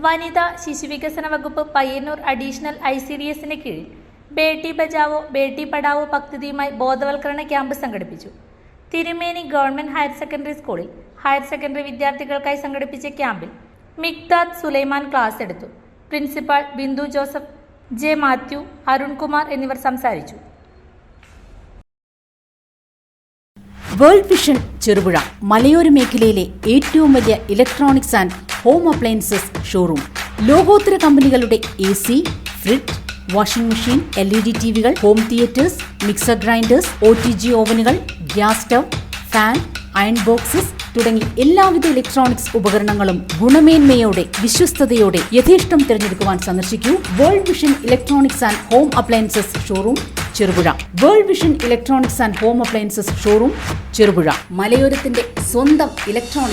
വനിതാ ശിശുവികസന വകുപ്പ് പയ്യന്നൂർ അഡീഷണൽ ICDSന് കീഴിൽ ബേട്ടി ബച്ചാവോ ബേട്ടി പഠാവോ പദ്ധതിയുമായി ബോധവൽക്കരണ ക്യാമ്പ് സംഘടിപ്പിച്ചു. തിരുമേനി ഗവൺമെന്റ് ഹയർ സെക്കൻഡറി സ്കൂളിൽ ഹയർ സെക്കൻഡറി വിദ്യാർത്ഥികൾക്കായി സംഘടിപ്പിച്ച ക്യാമ്പിൽ മിഖ്താദ് സുലൈമാൻ ക്ലാസ് എടുത്തു. പ്രിൻസിപ്പാൾ ബിന്ദു ജോസഫ്, ജെ മാത്യു, അരുൺകുമാർ എന്നിവർ സംസാരിച്ചു. വേൾഡ് വിഷൻ ചെറുപുഴ മലയോര മേഖലയിലെ ഏറ്റവും വലിയ electronics and home appliances showroom. ലോകോത്തര കമ്പനികളുടെ AC, fridge, washing machine, LED TVകൾ, home theatres, mixer grinders, OTG ഓവനുകൾ, gas stove, fan, iron boxes തുടങ്ങി എല്ലാവിധ ഇലക്ട്രോണിക്സ് ഉപകരണങ്ങളും ഗുണമേന്മയോടെ വിശ്വസ്തയോടെ യഥേഷ്ടം തിരഞ്ഞെടുക്കുവാൻ സന്ദർശിക്കൂ world vision electronics and home appliances showroom Cherupuzha. World vision electronics and home appliances showroom Cherupuzha, മലയോരത്തിന്റെ സ്വന്തം ഇലക്ട്രോണിക്സ്